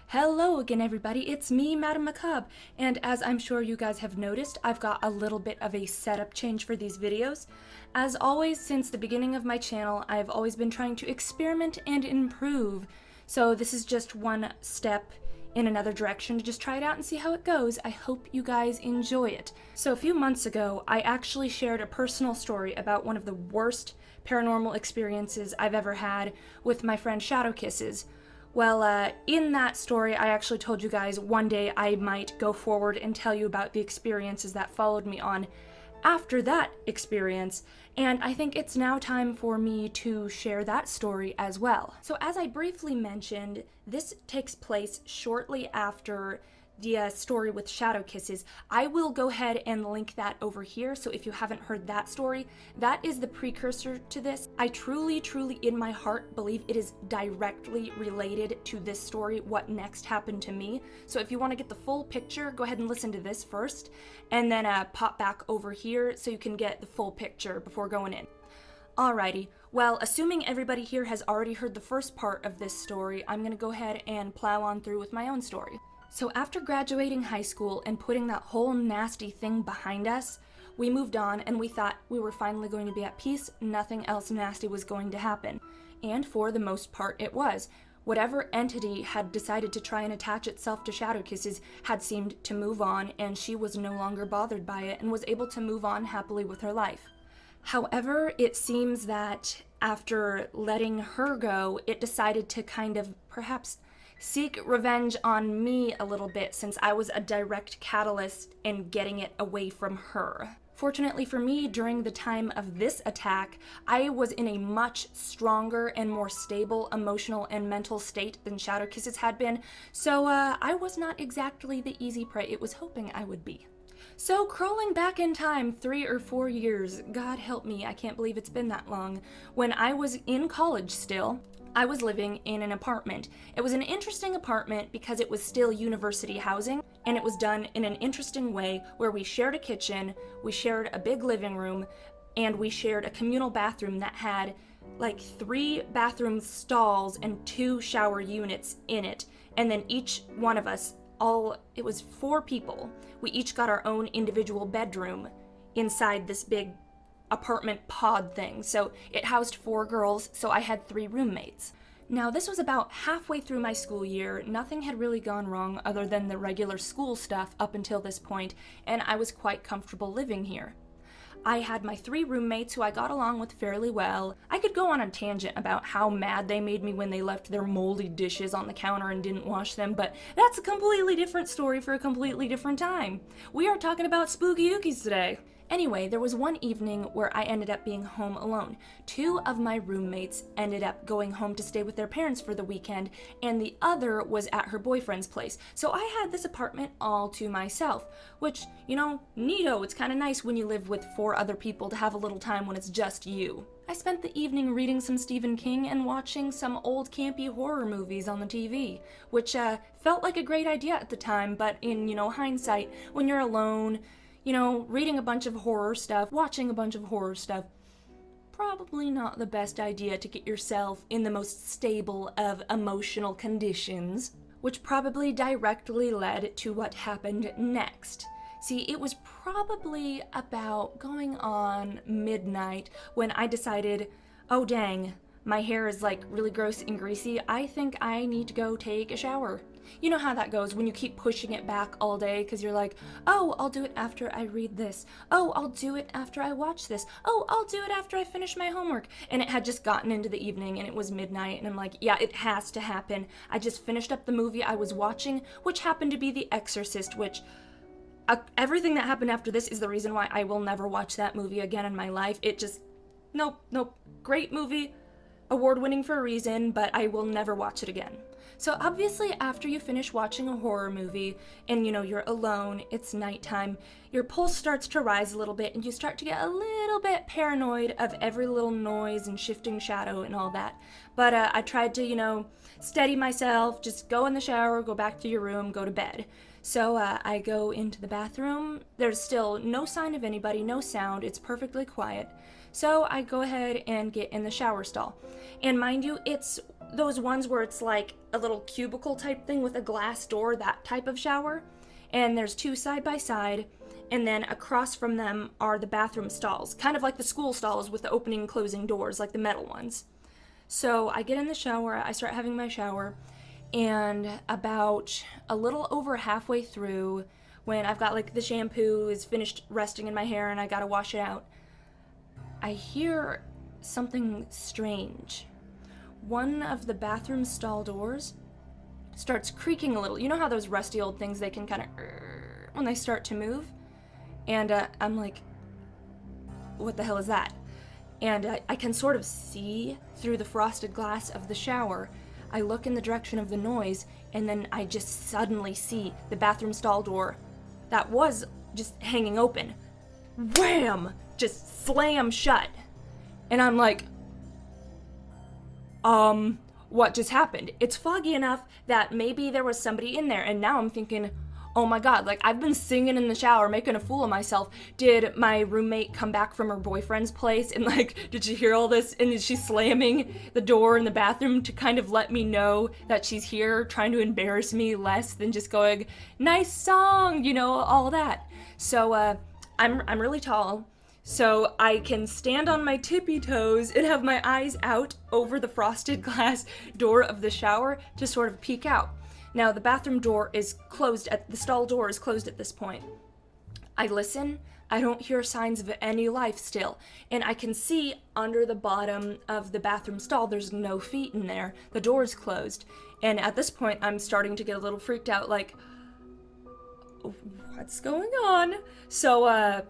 Hello again, everybody. It's me, Madame Macabre, and as I'm sure you guys have noticed, I've got a little bit of a setup change for these videos. As always, since the beginning of my channel, I've always been trying to experiment and improve, so this is just one step in another direction to just try it out and see how it goes. I hope you guys enjoy it. So a few months ago, I actually shared a personal story about one of the worst paranormal experiences I've ever had with my friend Shadowkisses. Well, in that story, I actually told you guys one day I might go forward and tell you about the experiences that followed me on after that experience, and I think it's now time for me to share that story as well. So as I briefly mentioned, this takes place shortly after the story with Shadowkisses. I will go ahead and link that over here, so if you haven't heard that story, that is the precursor to this. I truly in my heart believe it is directly related to this story, what next happened to me. So if you want to get the full picture, go ahead and listen to this first, and then pop back over here so you can get the full picture before going in. Alrighty, well, assuming everybody here has already heard the first part of this story, I'm gonna go ahead and plow on through with my own story. So after graduating high school and putting that whole nasty thing behind us, we moved on and we thought we were finally going to be at peace, nothing else nasty was going to happen. And for the most part it was. Whatever entity had decided to try and attach itself to Shadowkisses had seemed to move on, and she was no longer bothered by it and was able to move on happily with her life. However, it seems that after letting her go, it decided to kind of perhaps seek revenge on me a little bit, since I was a direct catalyst in getting it away from her. Fortunately for me, during the time of this attack, I was in a much stronger and more stable emotional and mental state than Shadowkisses had been, so I was not exactly the easy prey it was hoping I would be. So crawling back in time 3 or 4 years, God help me, I can't believe it's been that long, when I was in college still, I was living in an apartment. It was an interesting apartment because it was still university housing, and it was done in an interesting way where we shared a kitchen, we shared a big living room, and we shared a communal bathroom that had like 3 bathroom stalls and 2 shower units in it. And then each one of us, it was 4 people, we each got our own individual bedroom inside this big apartment pod thing. So it housed 4 girls, so I had 3 roommates. Now this was about halfway through my school year. Nothing had really gone wrong other than the regular school stuff up until this point, and I was quite comfortable living here. I had my 3 roommates who I got along with fairly well. I could go on a tangent about how mad they made me when they left their moldy dishes on the counter and didn't wash them, but that's a completely different story for a completely different time. We are talking about spooky ookies today. Anyway, there was one evening where I ended up being home alone. 2 of my roommates ended up going home to stay with their parents for the weekend, and the other was at her boyfriend's place. So I had this apartment all to myself, which, you know, neato, it's kind of nice when you live with 4 other people to have a little time when it's just you. I spent the evening reading some Stephen King and watching some old campy horror movies on the TV, which felt like a great idea at the time, but in, hindsight, when you're alone, reading a bunch of horror stuff, watching a bunch of horror stuff, probably not the best idea to get yourself in the most stable of emotional conditions, which probably directly led to what happened next. See, it was probably about going on midnight when I decided, oh dang, my hair is like really gross and greasy, I think I need to go take a shower. You know how that goes when you keep pushing it back all day because you're like, oh, I'll do it after I read this. Oh, I'll do it after I watch this. Oh, I'll do it after I finish my homework. And it had just gotten into the evening and it was midnight and I'm like, yeah, it has to happen. I just finished up the movie I was watching, which happened to be The Exorcist, which everything that happened after this is the reason why I will never watch that movie again in my life. It just, nope. Great movie, award-winning for a reason, but I will never watch it again. So obviously after you finish watching a horror movie and you're alone, it's nighttime, your pulse starts to rise a little bit and you start to get a little bit paranoid of every little noise and shifting shadow and all that. But I tried to, steady myself, just go in the shower, go back to your room, go to bed. So I go into the bathroom. There's still no sign of anybody, no sound. It's perfectly quiet. So I go ahead and get in the shower stall. And mind you, it's those ones where it's like a little cubicle type thing with a glass door, that type of shower. And there's two side by side. And then across from them are the bathroom stalls, kind of like the school stalls with the opening and closing doors, like the metal ones. So I get in the shower, I start having my shower, and about a little over halfway through, when I've got like the shampoo is finished resting in my hair and I gotta wash it out, I hear something strange. One of the bathroom stall doors starts creaking a little. You know how those rusty old things, they can kind of, when they start to move? And I'm like, what the hell is that? And I can sort of see through the frosted glass of the shower. I look in the direction of the noise, and then I just suddenly see the bathroom stall door that was just hanging open. Wham! Just slam shut. And I'm like, what just happened? It's foggy enough that maybe there was somebody in there, and now I'm thinking, oh my god, like I've been singing in the shower, making a fool of myself. Did my roommate come back from her boyfriend's place and like, did she hear all this? And is she slamming the door in the bathroom to kind of let me know that she's here, trying to embarrass me less than just going, nice song, you know, all that. So I'm really tall, so I can stand on my tippy toes and have my eyes out over the frosted glass door of the shower to sort of peek out. Now, the bathroom door is closed, the stall door is closed at this point. I listen, I don't hear signs of any life still, and I can see under the bottom of the bathroom stall, there's no feet in there, the door is closed, and at this point, I'm starting to get a little freaked out, like, what's going on? So, I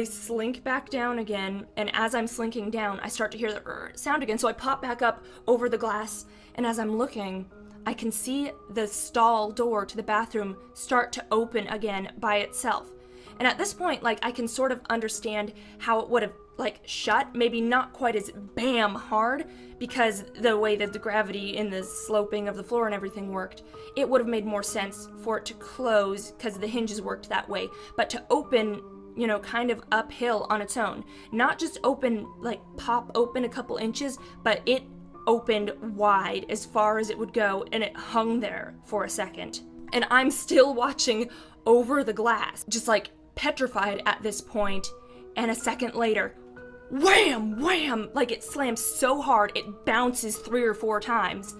slink back down again, and as I'm slinking down, I start to hear the sound again, so I pop back up over the glass, and as I'm looking, I can see the stall door to the bathroom start to open again by itself. And at this point, like, I can sort of understand how it would have, like, shut, maybe not quite as bam hard, because the way that the gravity in the sloping of the floor and everything worked, it would have made more sense for it to close, because the hinges worked that way, but to open, you know, kind of uphill on its own. Not just open, like, pop open a couple inches, but it opened wide as far as it would go, and it hung there for a second. And I'm still watching over the glass, just like petrified at this point, and a second later, wham, wham, like it slams so hard it bounces 3 or 4 times,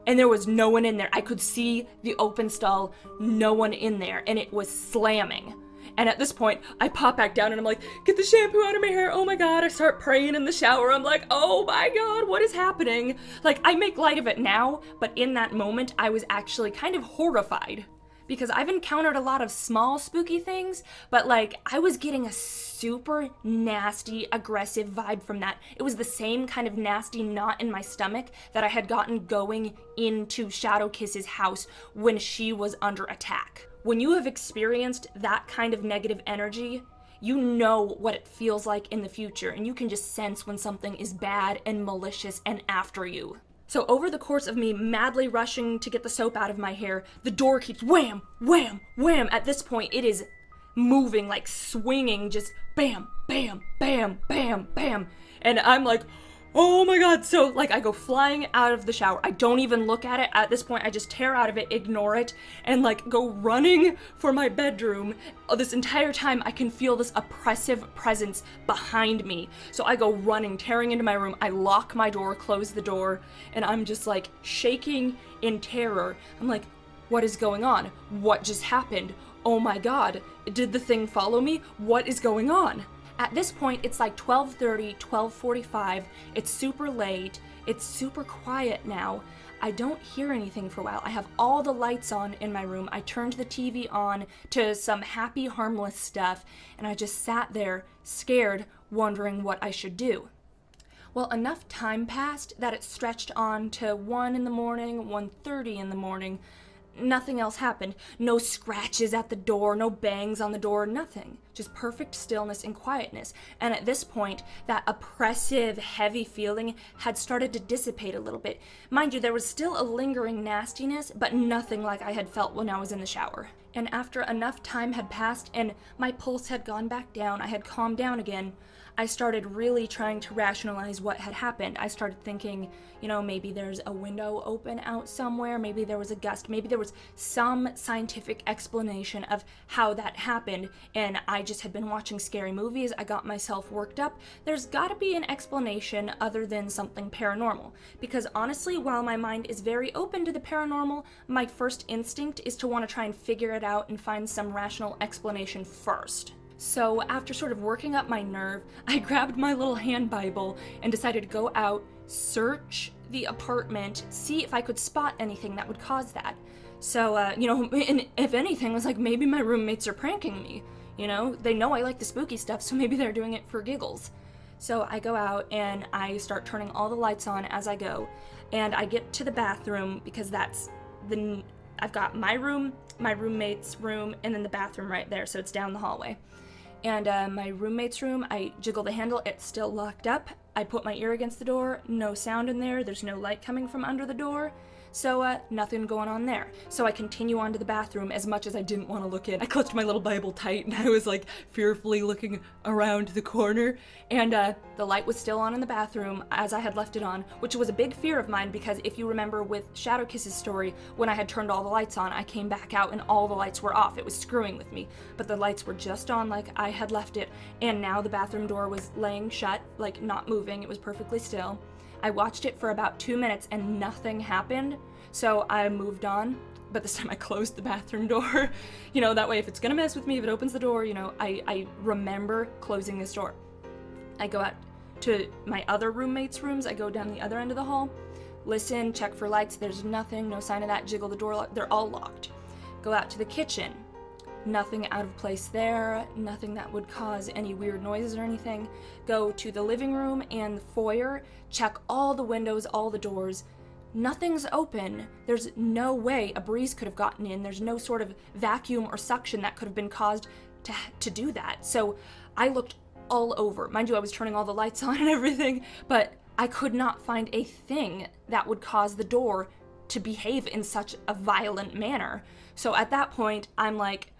and there was no one in there. I could see the open stall, no one in there, and it was slamming. And at this point, I pop back down and I'm like, get the shampoo out of my hair, oh my god. I start praying in the shower. I'm like, oh my god, what is happening? Like, I make light of it now, but in that moment, I was actually kind of horrified. Because I've encountered a lot of small spooky things, but like, I was getting a super nasty, aggressive vibe from that. It was the same kind of nasty knot in my stomach that I had gotten going into Shadowkisses' house when she was under attack. When you have experienced that kind of negative energy, you know what it feels like in the future, and you can just sense when something is bad and malicious and after you. So over the course of me madly rushing to get the soap out of my hair, the door keeps wham, wham, wham. At this point, it is moving, like swinging, just bam, bam, bam, bam, bam. And I'm like, oh my god. So like, I go flying out of the shower. I don't even look at it. At this point, I just tear out of it, ignore it, and like go running for my bedroom. This entire time, I can feel this oppressive presence behind me. So I go running, tearing into my room. I lock my door, close the door, and I'm just like shaking in terror. I'm like, what is going on? What just happened? Oh my god. Did the thing follow me? What is going on? At this point, it's like 12:30, 12:45, it's super late, it's super quiet now. I don't hear anything for a while. I have all the lights on in my room. I turned the TV on to some happy, harmless stuff, and I just sat there, scared, wondering what I should do. Well, enough time passed that it stretched on to 1 in the morning, 1:30 in the morning. nothing else happened. No scratches at the door, no bangs on the door, nothing. Just perfect stillness and quietness. And at this point, that oppressive, heavy feeling had started to dissipate a little bit. Mind you, there was still a lingering nastiness, but nothing like I had felt when I was in the shower. And after enough time had passed and my pulse had gone back down, I had calmed down again, I started really trying to rationalize what had happened. I started thinking, maybe there's a window open out somewhere, maybe there was a gust, maybe there was some scientific explanation of how that happened, and I just had been watching scary movies, I got myself worked up. There's gotta be an explanation other than something paranormal, because honestly, while my mind is very open to the paranormal, my first instinct is to want to try and figure it out and find some rational explanation first. So after sort of working up my nerve, I grabbed my little hand Bible and decided to go out, search the apartment, see if I could spot anything that would cause that. So, and if anything, I was like, maybe my roommates are pranking me. They know I like the spooky stuff, so maybe they're doing it for giggles. So I go out and I start turning all the lights on as I go, and I get to the bathroom because I've got my room, my roommate's room, and then the bathroom right there, so it's down the hallway. And my roommate's room, I jiggle the handle, it's still locked up. I put my ear against the door, no sound in there, there's no light coming from under the door. So nothing going on there. So I continue on to the bathroom as much as I didn't want to look in. I clutched my little Bible tight and I was like fearfully looking around the corner, and the light was still on in the bathroom as I had left it on, which was a big fear of mine because if you remember with Shadowkisses' story, when I had turned all the lights on, I came back out and all the lights were off. It was screwing with me, but the lights were just on like I had left it, and now the bathroom door was laying shut, like not moving. It was perfectly still. I watched it for about 2 minutes and nothing happened, so I moved on, but this time I closed the bathroom door. That way if it's gonna mess with me, if it opens the door, I remember closing this door. I go out to my other roommates' rooms, I go down the other end of the hall, listen, check for lights, there's nothing, no sign of that, jiggle the door, they're all locked. Go out to the kitchen. Nothing out of place there, nothing that would cause any weird noises or anything. Go to the living room and the foyer, check all the windows, all the doors. Nothing's open. There's no way a breeze could have gotten in. There's no sort of vacuum or suction that could have been caused to do that. So I looked all over. Mind you, I was turning all the lights on and everything, but I could not find a thing that would cause the door to behave in such a violent manner. So at that point, I'm like,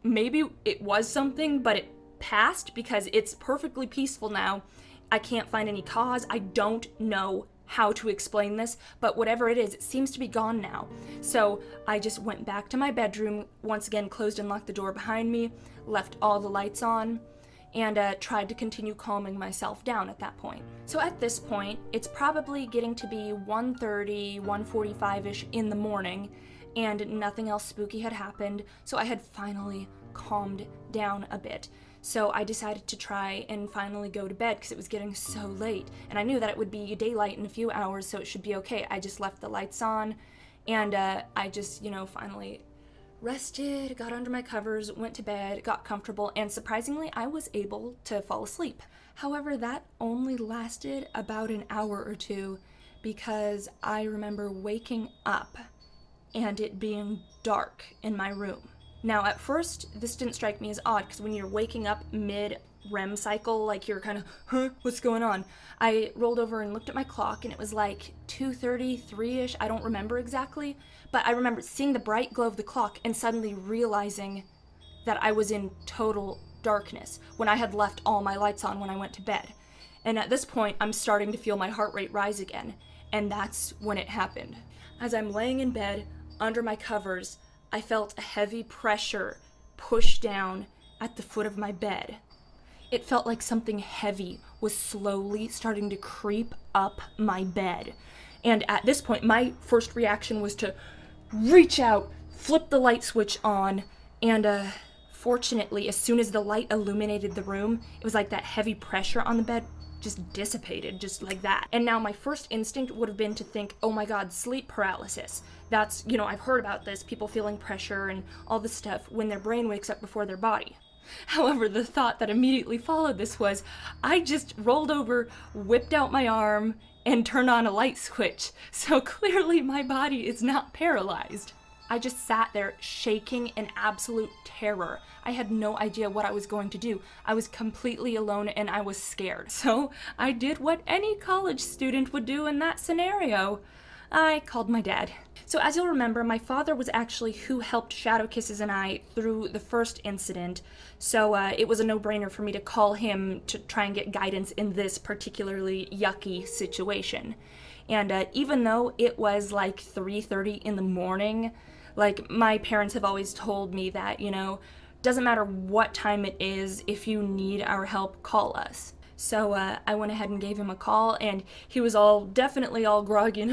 maybe it was something, but it passed because it's perfectly peaceful now. I can't find any cause. I don't know how to explain this, but whatever it is, it seems to be gone now. So I just went back to my bedroom, once again closed and locked the door behind me, left all the lights on, and tried to continue calming myself down at that point. So at this point, it's probably getting to be 1:30, 1:45-ish in the morning, and nothing else spooky had happened, so I had finally calmed down a bit. So I decided to try and finally go to bed because it was getting so late, and I knew that it would be daylight in a few hours, so it should be okay. I just left the lights on, and I just, finally rested, got under my covers, went to bed, got comfortable, and surprisingly, I was able to fall asleep. However, that only lasted about an hour or two because I remember waking up and it being dark in my room. Now, at first, this didn't strike me as odd, because when you're waking up mid-REM cycle, like you're kind of, what's going on? I rolled over and looked at my clock, and it was like 2:30, 3-ish, I don't remember exactly, but I remember seeing the bright glow of the clock and suddenly realizing that I was in total darkness when I had left all my lights on when I went to bed. And at this point, I'm starting to feel my heart rate rise again, and that's when it happened. As I'm laying in bed, under my covers, I felt a heavy pressure push down at the foot of my bed. It felt like something heavy was slowly starting to creep up my bed. And at this point, my first reaction was to reach out, flip the light switch on, and fortunately, as soon as the light illuminated the room, it was like that heavy pressure on the bed just dissipated, just like that. And now my first instinct would have been to think, oh my god, sleep paralysis. That's, I've heard about this, people feeling pressure and all this stuff when their brain wakes up before their body. However, the thought that immediately followed this was, I just rolled over, whipped out my arm, and turned on a light switch, so clearly my body is not paralyzed. I just sat there shaking in absolute terror. I had no idea what I was going to do. I was completely alone and I was scared. So I did what any college student would do in that scenario. I called my dad. So as you'll remember, my father was actually who helped Shadowkisses and I through the first incident, so it was a no-brainer for me to call him to try and get guidance in this particularly yucky situation. And even though it was like 3:30 in the morning, like, my parents have always told me that, doesn't matter what time it is, if you need our help, call us. So I went ahead and gave him a call, and he was definitely all groggy,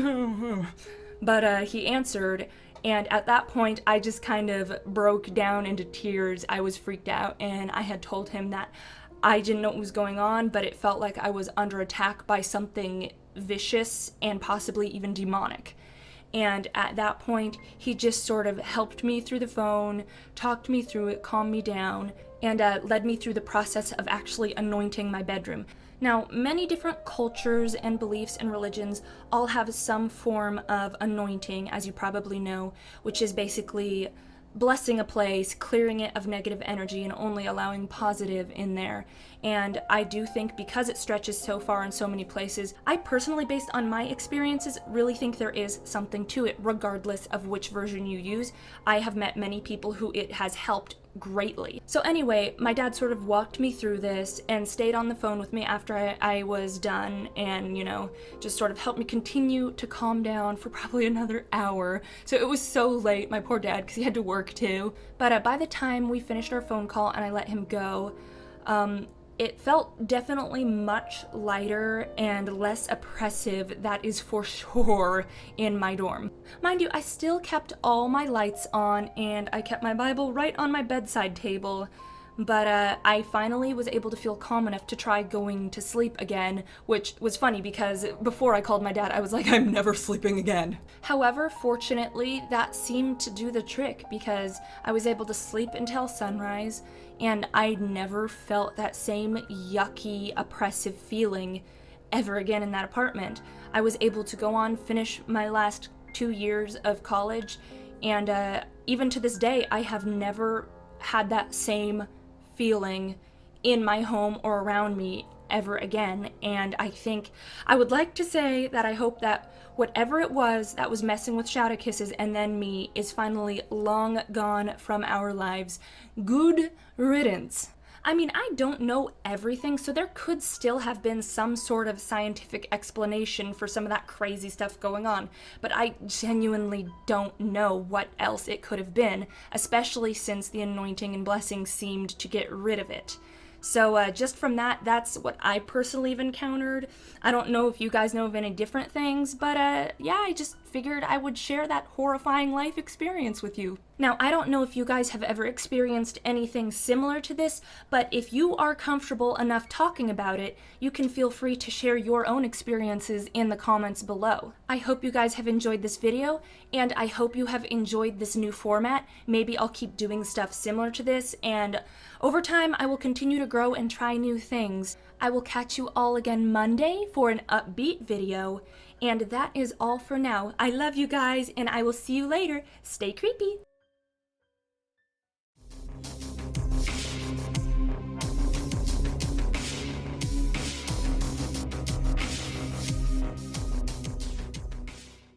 but he answered, and at that point, I just kind of broke down into tears. I was freaked out, and I had told him that I didn't know what was going on, but it felt like I was under attack by something vicious and possibly even demonic. And at that point, he just sort of helped me through the phone, talked me through it, calmed me down, and led me through the process of actually anointing my bedroom. Now, many different cultures and beliefs and religions all have some form of anointing, as you probably know, which is basically blessing a place, clearing it of negative energy, and only allowing positive in there. And I do think because it stretches so far in so many places, I personally, based on my experiences, really think there is something to it, regardless of which version you use. I have met many people who it has helped greatly. So anyway, my dad sort of walked me through this and stayed on the phone with me after I was done, and just sort of helped me continue to calm down for probably another hour. So it was so late, my poor dad, because he had to work too. But by the time we finished our phone call and I let him go, it felt definitely much lighter and less oppressive, that is for sure, in my dorm. Mind you, I still kept all my lights on and I kept my Bible right on my bedside table, but I finally was able to feel calm enough to try going to sleep again, which was funny because before I called my dad, I was like, I'm never sleeping again. However, fortunately, that seemed to do the trick because I was able to sleep until sunrise, and I never felt that same yucky, oppressive feeling ever again in that apartment. I was able to go on, finish my last 2 years of college, and even to this day, I have never had that same feeling in my home or around me ever again. And I would like to say that I hope that whatever it was that was messing with Shadowkisses and then me is finally long gone from our lives. Good riddance. I mean, I don't know everything, so there could still have been some sort of scientific explanation for some of that crazy stuff going on, but I genuinely don't know what else it could have been, especially since the anointing and blessing seemed to get rid of it. So just from that, that's what I personally have encountered. I don't know if you guys know of any different things, but yeah, I just figured I would share that horrifying life experience with you. Now, I don't know if you guys have ever experienced anything similar to this, but if you are comfortable enough talking about it, you can feel free to share your own experiences in the comments below. I hope you guys have enjoyed this video, and I hope you have enjoyed this new format. Maybe I'll keep doing stuff similar to this, and over time I will continue to grow and try new things. I will catch you all again Monday for an upbeat video, and that is all for now. I love you guys, and I will see you later. Stay creepy!